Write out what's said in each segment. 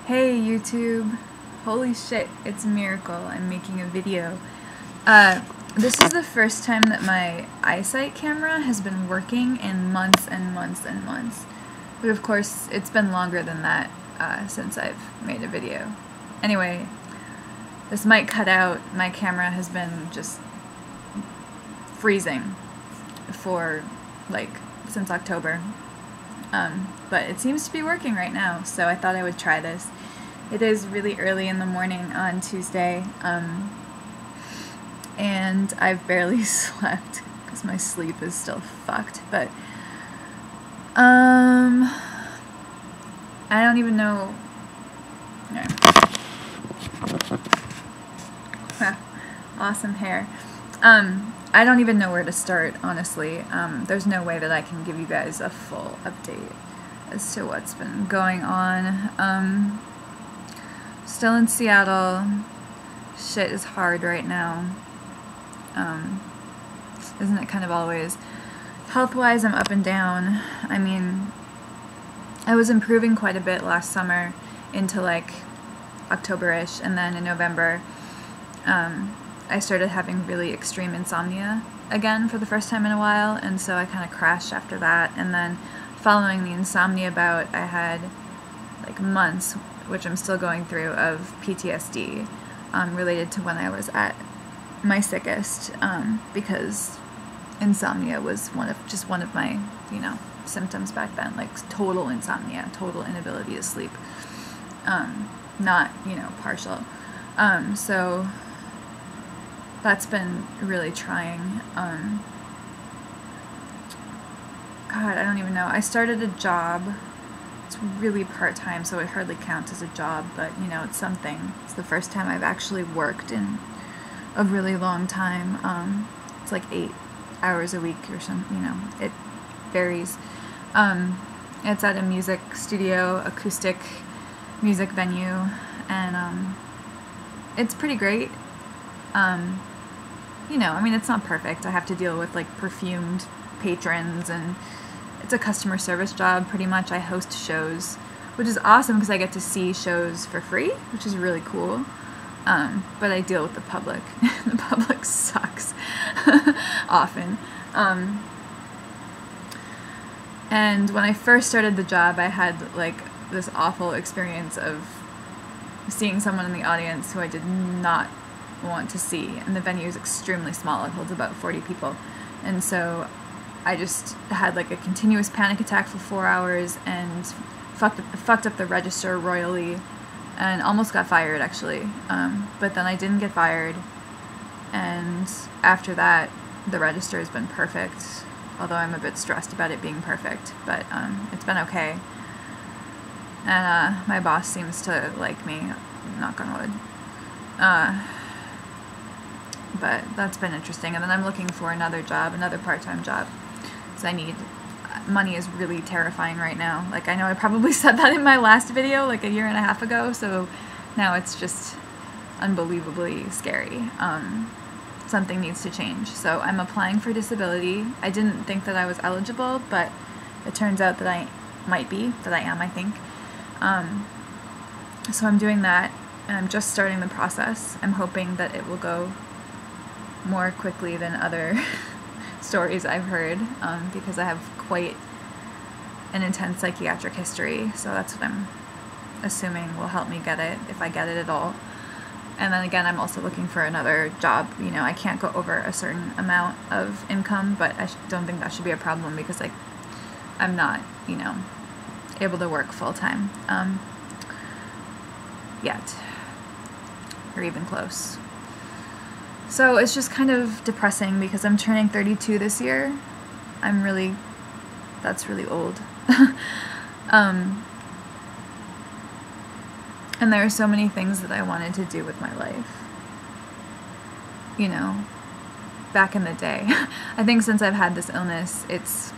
Hey YouTube! Holy shit, it's a miracle. I'm making a video. This is the first time that my iSight camera has been working in months and months and months. But of course, it's been longer than that since I've made a video. Anyway, this might cut out. My camera has been just freezing for since October. But it seems to be working right now, so I thought I would try this. It is really early in the morning on Tuesday, and I've barely slept because my sleep is still fucked, but I don't even know. Awesome hair. I don't even know where to start, honestly. There's no way that I can give you guys a full update as to what's been going on. Still in Seattle. Shit is hard right now. Isn't it kind of always? Health-wise, I'm up and down. I mean, I was improving quite a bit last summer into October-ish, and then in November, I started having really extreme insomnia again for the first time in a while, and so I kind of crashed after that. And then following the insomnia bout, I had months, which I'm still going through, of PTSD related to when I was at my sickest, because insomnia was one of my symptoms back then, total insomnia, total inability to sleep, not partial. So that's been really trying. God, I don't even know. I started a job. It's really part-time, so it hardly counts as a job, but it's something. It's the first time I've actually worked in a really long time. It's 8 hours a week or something, it varies. It's at a music studio, acoustic music venue, and it's pretty great. I mean, it's not perfect. I have to deal with perfumed patrons, and it's a customer service job pretty much. I host shows, which is awesome because I get to see shows for free, which is really cool. But I deal with the public. The public sucks often. And when I first started the job, I had this awful experience of seeing someone in the audience who I did not want to see, and the venue is extremely small. It holds about 40 people, and so I just had a continuous panic attack for 4 hours and fucked up the register royally, and almost got fired actually. But then I didn't get fired, and after that the register has been perfect, although I'm a bit stressed about it being perfect, but it's been okay. And my boss seems to like me, knock on wood. But that's been interesting. And then I'm looking for another job, another part-time job, because I need money. Is really terrifying right now. I know I probably said that in my last video a year and a half ago, so now it's just unbelievably scary. Something needs to change. So I'm applying for disability. I didn't think that I was eligible, but it turns out that I might be, that I am, I think. So I'm doing that, and I'm just starting the process. I'm hoping that it will go more quickly than other stories I've heard, because I have quite an intense psychiatric history, so that's what I'm assuming will help me get it, if I get it at all. And then again, I'm also looking for another job. I can't go over a certain amount of income, but I don't think that should be a problem, because I'm not, able to work full-time yet, or even close. So it's just kind of depressing because I'm turning 32 this year. That's really old. And there are so many things that I wanted to do with my life. Back in the day. I think since I've had this illness, it's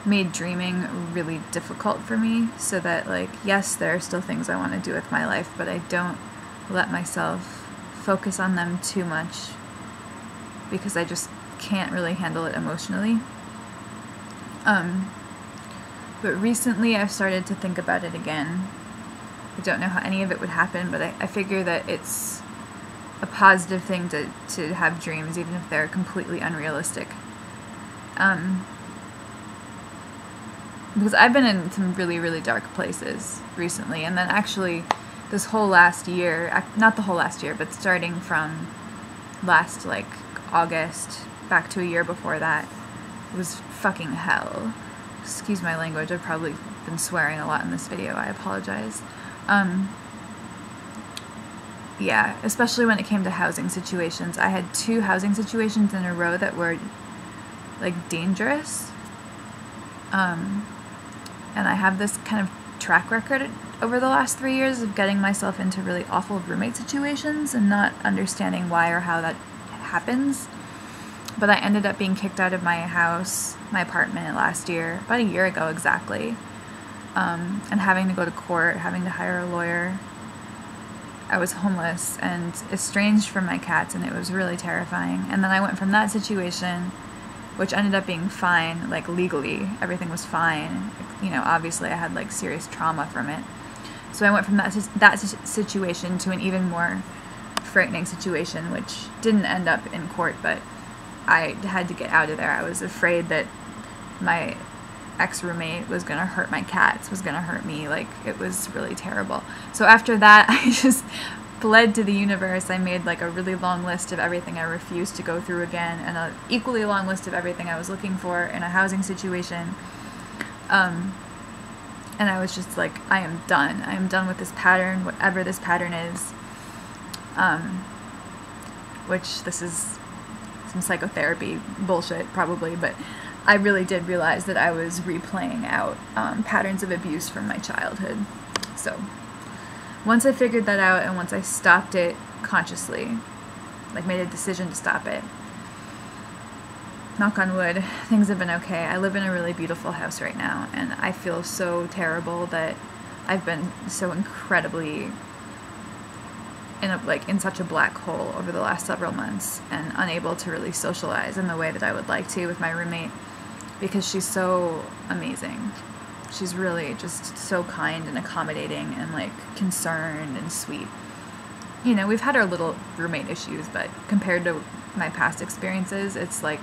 made dreaming really difficult for me, so that yes, there are still things I want to do with my life, but I don't let myself focus on them too much, because I just can't really handle it emotionally. But recently I've started to think about it again, I don't know how any of it would happen, but I figure that it's a positive thing to have dreams, even if they're completely unrealistic. Because I've been in some really, really dark places recently, and then actually this whole last year, not the whole last year, but starting from last, like, August back to a year before that, was fucking hell. Excuse my language, I've probably been swearing a lot in this video, I apologize. Yeah, especially when it came to housing situations. I had 2 housing situations in a row that were, like, dangerous. And I have this kind of track record over the last 3 years of getting myself into really awful roommate situations and not understanding why or how that happens. But I ended up being kicked out of my house, my apartment last year, about a year ago exactly, and having to go to court, having to hire a lawyer. I was homeless and estranged from my cats, and it was really terrifying. And then I went from that situation, which ended up being fine, like legally, everything was fine. You know, obviously I had like serious trauma from it. So I went from that situation to an even more frightening situation, which didn't end up in court, but I had to get out of there. I was afraid that my ex-roommate was going to hurt my cats, was going to hurt me. Like, it was really terrible. So after that, I just bled to the universe. I made like a really long list of everything I refused to go through again, and an equally long list of everything I was looking for in a housing situation. And I was just like, I am done. I am done with this pattern, whatever this pattern is. Which this is some psychotherapy bullshit probably, but I really did realize that I was replaying out patterns of abuse from my childhood. So once I figured that out, and once I stopped it consciously, like made a decision to stop it, knock on wood, things have been okay. I live in a really beautiful house right now, and I feel so terrible that I've been so incredibly in such a black hole over the last several months, and unable to really socialize in the way that I would like to with my roommate, because she's so amazing. She's really just so kind and accommodating and like concerned and sweet. You know, we've had our little roommate issues, but compared to my past experiences, it's like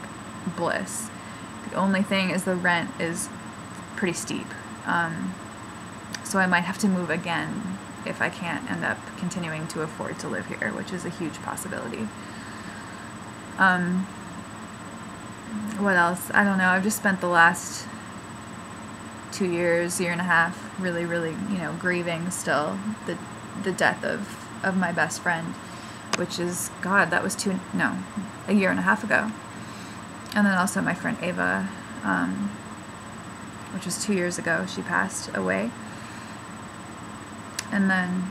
bliss. The only thing is the rent is pretty steep. So I might have to move again if I can't end up continuing to afford to live here, which is a huge possibility. What else? I don't know. I've just spent the last 2 years, year and a half, really, you know, grieving still the death of my best friend, which is, God, that was a year and a half ago. And then also my friend Ava, which was 2 years ago, she passed away. And then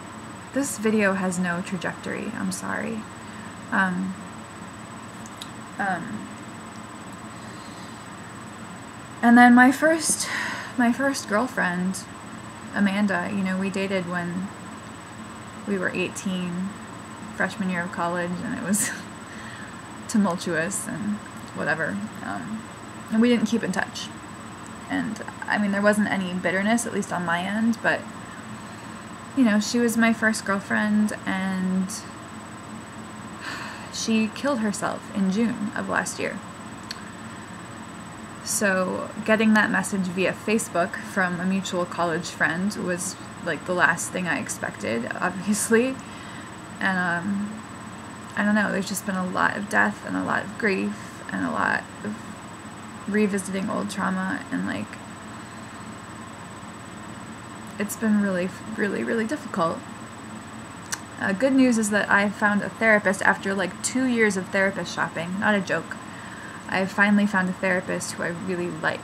this video has no trajectory, I'm sorry. And then my first girlfriend, Amanda, you know, we dated when we were 18, freshman year of college, and it was tumultuous and whatever. And we didn't keep in touch. And I mean, there wasn't any bitterness, at least on my end, but you know, she was my first girlfriend, and she killed herself in June of last year. So getting that message via Facebook from a mutual college friend was like the last thing I expected, obviously. And I don't know, there's just been a lot of death and a lot of grief and a lot of revisiting old trauma, and like it's been really difficult. Good news is that I found a therapist after like 2 years of therapist shopping. Not a joke. I finally found a therapist who I really like.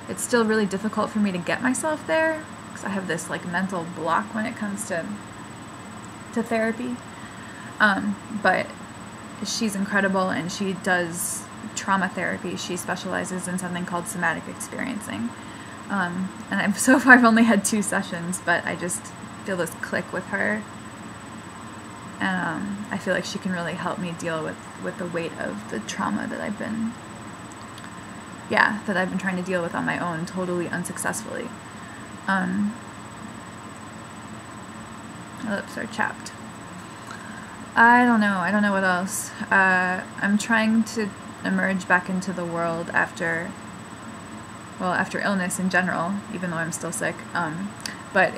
It's still really difficult for me to get myself there because I have this like mental block when it comes to therapy. But she's incredible, and she does trauma therapy. She specializes in something called somatic experiencing. And so far I've only had 2 sessions, but I just feel this click with her. And I feel like she can really help me deal with the weight of the trauma that I've been trying to deal with on my own, totally unsuccessfully. My lips are chapped. I don't know what else. I'm trying to emerge back into the world after illness in general, even though I'm still sick, but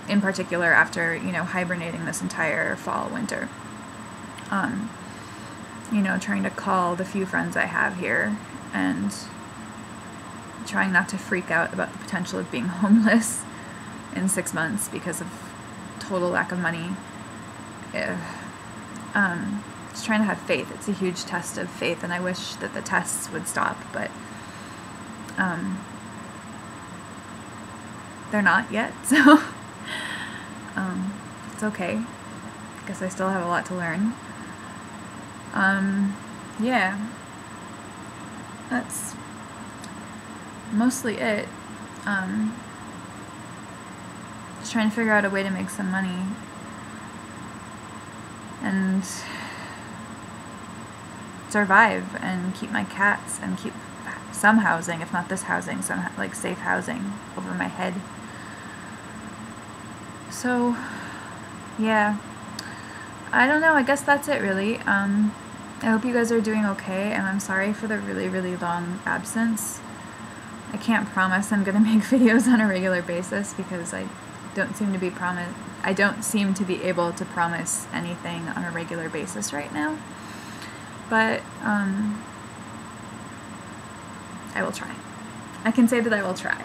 in particular after, hibernating this entire fall, winter. Trying to call the few friends I have here and trying not to freak out about the potential of being homeless in 6 months because of total lack of money. Just trying to have faith. It's a huge test of faith, and I wish that the tests would stop, but they're not yet, so it's okay. I guess I still have a lot to learn. Yeah, that's mostly it. Just trying to figure out a way to make some money and survive and keep my cats and keep some housing, if not this housing, some like safe housing over my head. So yeah, I don't know, I guess that's it really. I hope you guys are doing okay, and I'm sorry for the really, really long absence. I can't promise I'm gonna make videos on a regular basis because I don't seem to be able to promise anything on a regular basis right now. But I will try. I can say that I will try.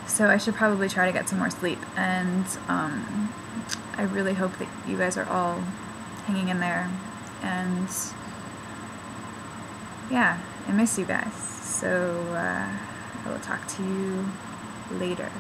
So I should probably try to get some more sleep, and I really hope that you guys are all hanging in there, and yeah, I miss you guys. So I will talk to you later.